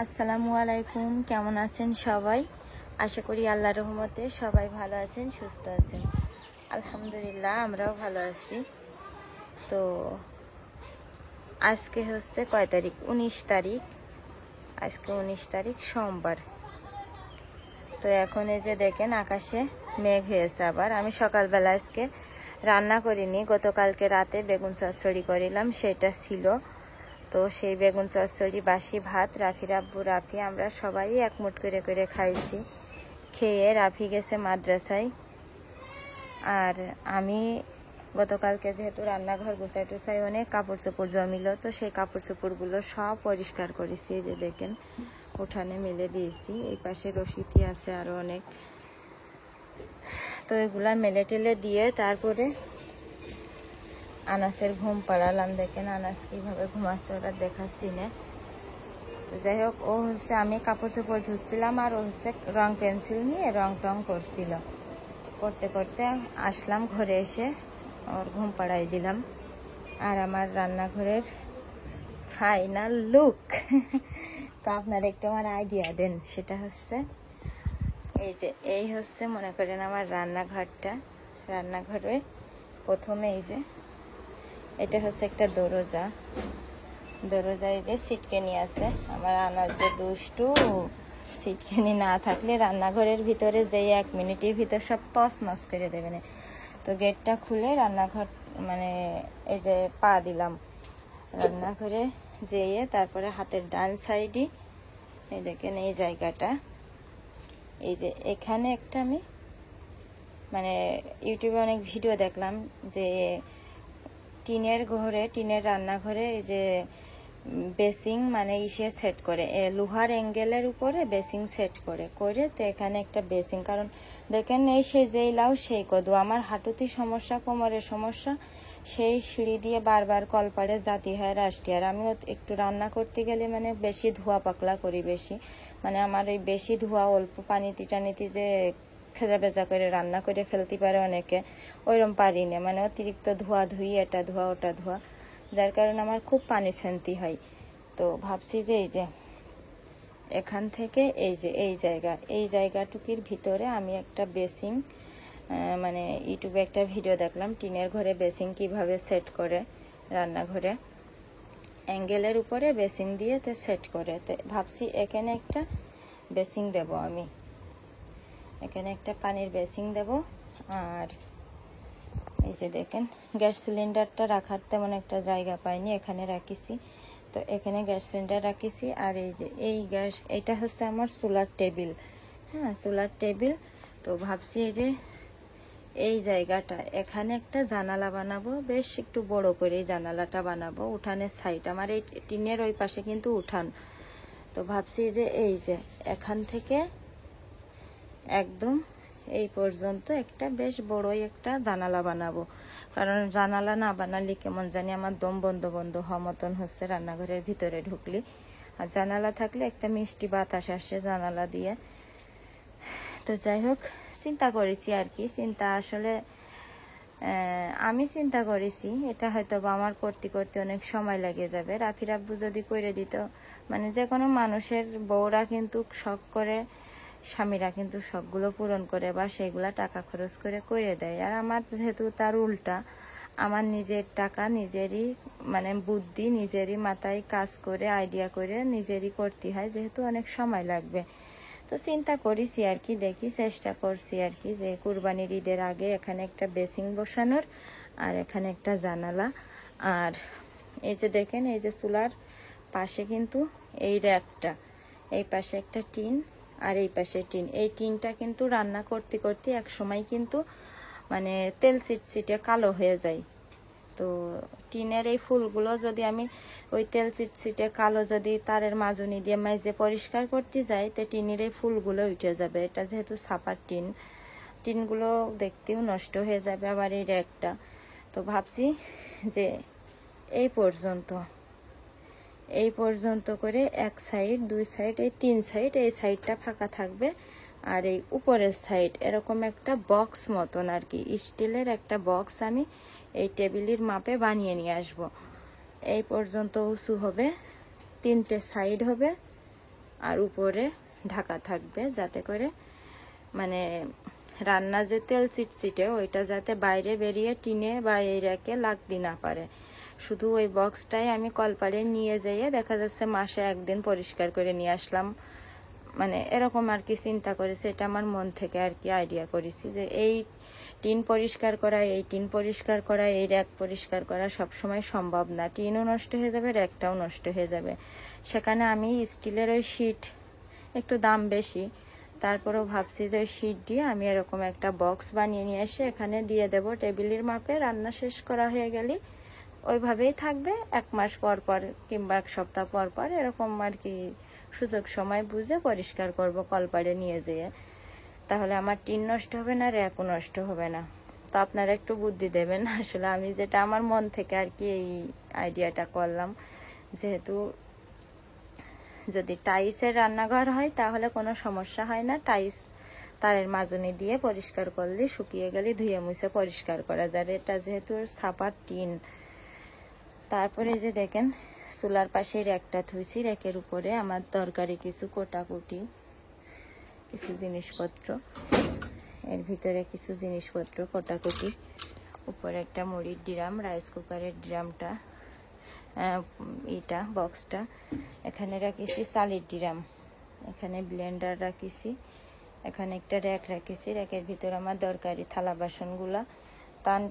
আসসালামু আলাইকুম, কেমন আছেন সবাই? আশা করি আল্লাহর রহমতে সবাই ভালো আছেন, সুস্থ আছেন। আলহামদুলিল্লাহ, আমরাও ভালো আছি। তো আজকে হচ্ছে কয় তারিখ? 19 তারিখ। আজকে 19 তারিখ সোমবার। তো এখন এই যে দেখেন আকাশে মেঘ হয়েছে। আবার আমি সকালবেলা আজকে রান্না করিনি, গতকালকে রাতে বেগুন চচ্চড়ি করিলাম, সেটা ছিল। তো সেই বেগুন চচ্চড়ি, বাসি ভাত, রাফির আব্বু, রাফি আমরা সবাই এক মুঠ করে করে খাইছি। খেয়ে রাফি গেছে মাদ্রাসায়। আর আমি গতকালকে যেহেতু রান্নাঘর গুছাই টুছাই অনেক কাপড় চোপড় জমিল, তো সেই কাপড় চোপড়গুলো সব পরিষ্কার করেছি। এই যে দেখেন উঠানে মেলে দিয়েছি। এই পাশে রশিদি আছে আরো অনেক। তো এগুলা মেলে টেলে দিয়ে তারপরে আনাসের ঘুম পাড়ালাম। দেখেন আনাস কিভাবে ঘুমাচ্ছে, ওরা দেখাচ্ছি না। তো যাই হোক, ও হচ্ছে আমি কাপড় চোপড় ধুচ্ছিলাম আর ও হচ্ছে রং পেন্সিল নিয়ে রং টং করছিল। করতে করতে আসলাম ঘরে, এসে ওর ঘুম পাড়াই দিলাম। আর আমার রান্নাঘরের ফাইনাল লুক তো আপনারা একটু আমার আইডিয়া দেন। সেটা হচ্ছে এই হচ্ছে মনে করেন আমার রান্নাঘরটা। রান্নাঘরে প্রথমে এই যে এটা হচ্ছে একটা দরজা। এই যে সিটকেনি আছে। আমার আনাজ যে দুষ্টু, সিটকেনি না থাকলে রান্নাঘরের ভিতরে যেই 1 মিনিটের ভিতর সব তছনছ করে দেবে না। তো গেটটা খুলে রান্নাঘর মানে এই যে পা দিলাম রান্নাঘরে যেয়ে, তারপরে হাতের ডান সাইডে এই দেখেন এই জায়গাটা, এই যে এখানে একটা আমি মানে ইউটিউবে অনেক ভিডিও দেখলাম যে টিনের রান্নাঘরে এই যে বেসিং মানে ইসে সেট করে, লোহার অ্যাঙ্গেলের উপরে বেসিং সেট করে তো এখানে একটা বেসিং। কারণ দেখেন এই সেই যেই লাউ সেই কদু, আমার হাঁটুতে সমস্যা, কোমরের সমস্যা, সেই সিঁড়ি দিয়ে বারবার কলপাড়ে জাতি হয় রাষ্ট্রি। আর আমিও একটু রান্না করতে গেলে মানে বেশি ধোয়া পাকলা করি, বেশি মানে আমার এই বেশি ধোয়া, অল্প পানিতে টানিতে যে খেজা বেজা করে রান্না করে ফেলতে পারে অনেকে, ওইরকম পারি না। মানে অতিরিক্ত ধোয়া ধুই, এটা ধোয়া ওটা ধোয়া, যার কারণে আমার খুব পানি সেন্তি হয়। তো ভাবছি যে এই যে এখান থেকে এই জায়গাটুকির ভিতরে আমি একটা বেসিং মানে ইউটিউবে একটা ভিডিও দেখলাম টিনের ঘরে বেসিং কিভাবে সেট করে, রান্নাঘরে অ্যাঙ্গেলের উপরে বেসিং দিয়ে তো সেট করে। তো ভাবছি এখানে একটা বেসিং দেব, আমি এখানে একটা পানির বেসিং দেব। আর এই যে দেখেন গ্যাস সিলিন্ডারটা রাখার তেমন একটা জায়গা পাইনি, এখানে রাখিছি। তো এখানে গ্যাস সিলিন্ডার রাখিছি। আর এই যে এই গ্যাস, এটা হচ্ছে আমার সোলার টেবিল। হ্যাঁ, সোলার টেবিল। তো ভাবছি এই যে এই জায়গাটা এখানে একটা জানালা বানাবো, বেশ একটু বড় করে জানালাটা বানাবো। উঠানের সাইড আমার এই টিনের ওই পাশে কিন্তু উঠান। তো ভাবছি যে এই যে এখান থেকে একদম এই পর্যন্ত একটা বেশ বড়ই একটা জানালা বানাবো। কারণ জানালা না বানালে কেমন জানি আমার দম বন্ধ বন্ধ হওয়া মতন হচ্ছে রান্নাঘরের ভিতরে ঢুকলি। আর জানালা থাকলে একটা মিষ্টি বাতাস আসে জানালা দিয়ে। তো যাই হোক, চিন্তা করেছি আর কি। চিন্তা আসলে আমি চিন্তা করেছি এটা হয়তো বা আমার করতে করতে অনেক সময় লেগে যাবে। রাফির আব্বু যদি করে দিত, মানে যে কোনো মানুষের বউরা কিন্তু শখ করে, স্বামীরা কিন্তু শখগুলো পূরণ করে বা সেগুলা টাকা খরচ করে দেয়। আর আমার যেহেতু তার উল্টা, আমার নিজের টাকা নিজেরই মানে বুদ্ধি নিজেরই মাথায় কাজ করে আইডিয়া করে নিজেরই করতে হয়, যেহেতু অনেক সময় লাগবে। তো চিন্তা করেছি আর কি, দেখি চেষ্টা করছি আর কি যে কুরবানির ঈদের আগে এখানে একটা বেসিং বসানোর আর এখানে একটা জানালা। আর এই যে দেখেন এই যে চুলার পাশে কিন্তু এই র্যাকটা, এই পাশে একটা টিন আর এই পাশে টিন। এই টিনটা কিন্তু রান্না করতে করতে এক সময় কিন্তু মানে তেল চিটচিটে কালো হয়ে যায়। তো টিনের এই ফুলগুলো যদি আমি ওই তেল চিটচিটে কালো যদি তারের মাজনি দিয়ে মাইজে পরিষ্কার করতে যাই, তো টিনের এই ফুলগুলো উঠে যাবে। এটা যেহেতু ছাপার টিনগুলো দেখতেও নষ্ট হয়ে যাবে। আবার এই র্যাকটা, তো ভাবছি যে এই পর্যন্ত করে এক সাইড, 2 সাইড, এই 3 সাইড, এই সাইডটা ফাঁকা থাকবে। আর এই উপরের সাইড এরকম একটা বক্স মতন আর কি, স্টিলের একটা বক্স আমি এই টেবিলের মাপে বানিয়ে নিয়ে আসব। এই পর্যন্ত উঁচু হবে, 3টে সাইড হবে, আর উপরে ঢাকা থাকবে, যাতে করে মানে রান্না যে তেল চিটচিটে ওইটা যাতে বাইরে বেরিয়ে টিনে বা এই র্যাকে লাগতে না পারে। শুধু ওই বক্সটাই আমি কলপারে নিয়ে যেয়ে দেখা যাচ্ছে মাসে একদিন পরিষ্কার করে নিয়ে আসলাম, মানে এরকম আর কি চিন্তা করেছি। এটা আমার মন থেকে আর কি আইডিয়া করেছি যে এই টিন পরিষ্কার করা, এই টিন পরিষ্কার করা, এই র্যাক পরিষ্কার করা সবসময় সম্ভব না। টিনও নষ্ট হয়ে যাবে, র্যাকটাও নষ্ট হয়ে যাবে। সেখানে আমি স্টিলের ওই শিট একটু দাম বেশি, তারপরেও ভাবছি যে শিট দিয়ে আমি এরকম একটা বক্স বানিয়ে নিয়ে এসে এখানে দিয়ে দেব টেবিলের মাপে। রান্না শেষ করা হয়ে গেলে ওইভাবেই থাকবে, 1 মাস পর পর কিংবা 1 সপ্তাহ পর পর এরকম আর কি সুযোগ সময় বুঝে পরিষ্কার করব কলপাড়ে নিয়ে যেয়ে। তাহলে আমার টিন নষ্ট হবে না, র্যাকও নষ্ট হবে না। তো আপনারা একটু বুদ্ধি দেবেন। আসলে আমি যেটা আমার মন থেকে আর কি এই আইডিয়াটা করলাম, যেহেতু যদি টাইলসের রান্নাঘর হয় তাহলে কোনো সমস্যা হয় না। টাইলস তারের মাজনি দিয়ে পরিষ্কার করলে শুকিয়ে গেলে ধুয়ে মুছে পরিষ্কার করা যায়। এটা যেহেতু ছাপার টিন। তারপরে যে দেখেন চুলার পাশে র্যাকটা থুইছি, র্যাকের উপরে আমার দরকারি কিছু কোটাকুটি কিছু জিনিসপত্র, এর ভিতরে কিছু জিনিসপত্র কোটাকুটি। উপরে একটা মুড়ির ড্রাম, রাইস কুকারের ড্রামটা, এটা বক্সটা। এখানে রাখিছি চালের ড্রাম, এখানে ব্লেন্ডার রাখিছি, এখানে একটা র্যাক রাখিছি। র্যাকের ভিতরে আমার দরকারি থালা বাসনগুলা। তার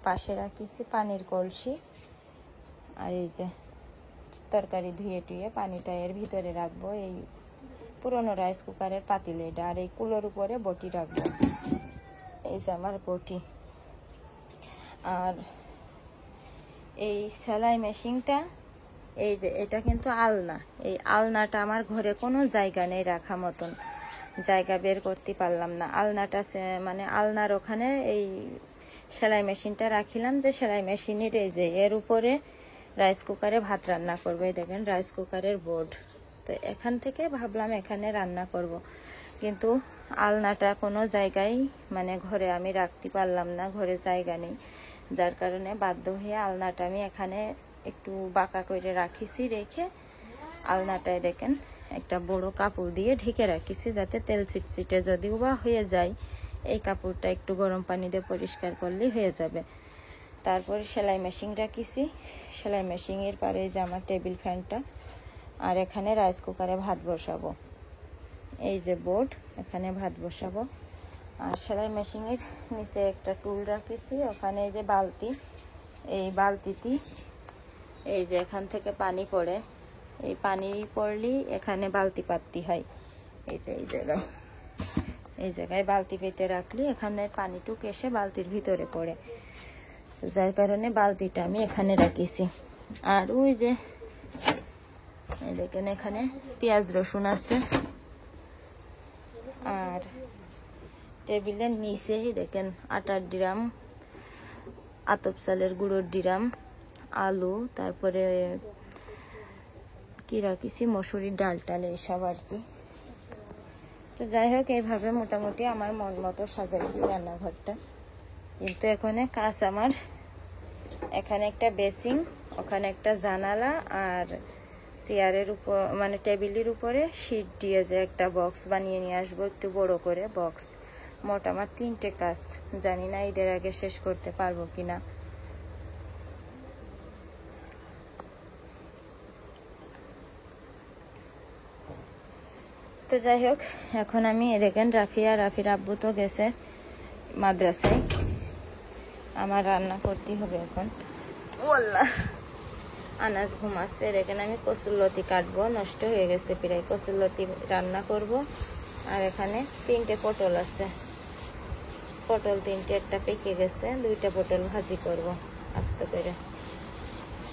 পাশে রাখিছি পানির কলসি। আর এই যে তরকারি ধুয়ে টুয়ে পানিটা এর ভিতরে রাখবো। এই পুরনো রাইস কুকারের পাতিলে এটা। আর এই কুলোর উপরে বটি রাখবো। এই যে আমার বটি। আর এই সেলাই মেশিনটা, এই যে এটা কিন্তু আলনা। এই আলনাটা আমার ঘরে কোনো জায়গা নেই রাখা মতন, জায়গা বের করতে পারলাম না। আলনাটা মানে আলনার ওখানে এই সেলাই মেশিনটা রাখিলাম, যে সেলাই মেশিনের এই যে এর উপরে রাইস কুকারে ভাত রান্না করবো। এই দেখেন রাইস কুকারের বোর্ড। তো এখান থেকে ভাবলাম এখানে রান্না করব, কিন্তু আলনাটা কোনো জায়গায় মানে ঘরে আমি রাখতে পারলাম না, ঘরে জায়গা নেই। যার কারণে বাধ্য হয়ে আলনাটা আমি এখানে একটু বাঁকা করে রাখিছি। রেখে আলনাটায় দেখেন একটা বড় কাপড় দিয়ে ঢেকে রাখিছি, যাতে তেল চিটচিটে যদিও বা হয়ে যায়, এই কাপড়টা একটু গরম পানি দিয়ে পরিষ্কার করলেই হয়ে যাবে। তারপরে সেলাই মেশিন রাখিছি। সেলাই মেশিনের পারে যে আমার টেবিল ফ্যানটা। আর এখানে রাইস কুকারে ভাত বসাবো। এই যে বোর্ড, এখানে ভাত বসাবো। আর সেলাই মেশিনের নিচে একটা টুল রাখিছি, ওখানে এই যে বালতি, এই বালতিতে এই যে এখান থেকে পানি পড়ে, এই পানি পড়লেই এখানে বালতি পাততে হয়। এই যে এই জায়গায় বালতি পেতে রাখলে এখানে পানিটুক এসে বালতির ভিতরে পড়ে। তো যার কারণে বালতিটা আমি এখানে রাখিছি। আর ওই যে এই দেখেন এখানে পেঁয়াজ রসুন আছে। আর টেবিলের নিচেই দেখেন আটার ড্রাম, আতপ চালের গুঁড়োর ড্রাম, আলু, তারপরে কি রাখিছি মসুরির ডাল টাল এইসব আর কি। তো যাই হোক এইভাবে মোটামুটি আমার মন মতো সাজাইছি রান্নাঘরটা। কিন্তু এখানে কাজ আমার, এখানে একটা বেসিং, ওখানে একটা জানালা, আর চেয়ারের উপর মানে টেবিলের উপরে শীট দিয়ে যে একটা বক্স বানিয়ে নিয়ে আসবো, একটু বড় করে বক্স। মোট আমার 3টে কাজ, জানি না ঈদের আগে শেষ করতে পারবো কিনা। তো যাই হোক এখন আমি দেখেন রাফির আব্বু তো গেছে মাদ্রাসায়, আমার রান্না করতে হবে এখন। ওয়াল্লাহ আনাজ ঘুমাচ্ছে। দেখেন আমি কচুরলতি কাটবো, নষ্ট হয়ে গেছে প্রায়। কচুরলতি রান্না করব। আর এখানে 3টে পটল আছে, পটল 3টে, একটা পেকে গেছে, 2টা পটল ভাজি করব আস্তে করে,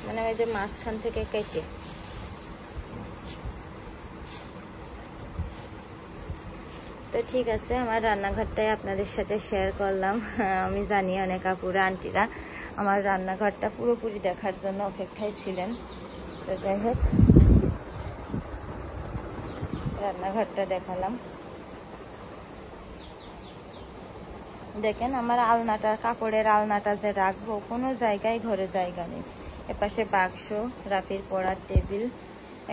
মানে ওই যে মাঝখান থেকে কেটে। তো ঠিক আছে, আমার রান্নাঘরটাই আপনাদের সাথে শেয়ার করলাম। আমি জানি অনেক আপুরা আন্টিরা আমার রান্নাঘরটা পুরোপুরি দেখার জন্য অপেক্ষায় ছিলেন। তো যাই হোক রান্নাঘরটা দেখালাম। দেখেন আমার আলনাটা, কাপড়ের আলনাটা যে রাখবো, কোনো জায়গায় ঘরে জায়গা নেই। এপাশে বাক্স, রাফির পড়ার টেবিল,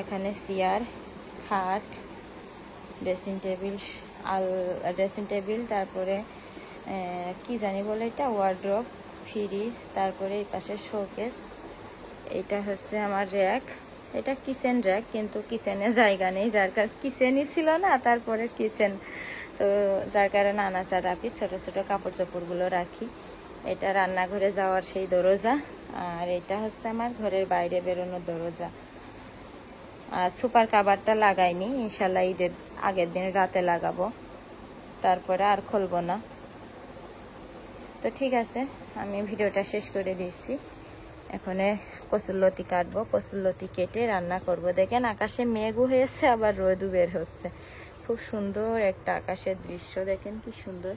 এখানে চেয়ার, খাট, ড্রেসিং টেবিল, তারপরে কি জানি বলে এটা, ওয়ার্ড্রপ, ফ্রিজ, তারপরে এই পাশে শোকেস। এটা হচ্ছে আমার র্যাক, এটা কিচেন র্যাক, কিন্তু কিচেনে জায়গা নেই, যার কারণে কিচেনই ছিল না, তারপরে কিচেন, তো যার কারণে আনাচার রাখি, ছোট ছোট কাপড় চোপড়গুলো রাখি। এটা রান্নাঘরে যাওয়ার সেই দরজা, আর এটা হচ্ছে আমার ঘরের বাইরে বেরোনোর দরজা। আর সুপার কাভারটা লাগাইনি, ইনশাল্লাহ ঈদের আগের দিন রাতে লাগাবো, তারপরে আর খুলবো না। তো ঠিক আছে, আমি ভিডিওটা শেষ করে দিচ্ছি। এখন কচুরলতি কাটবো, কচুরলতি কেটে রান্না করব। দেখেন আকাশে মেঘও হয়েছে, আবার রোদও বের হচ্ছে। খুব সুন্দর একটা আকাশের দৃশ্য, দেখেন কি সুন্দর।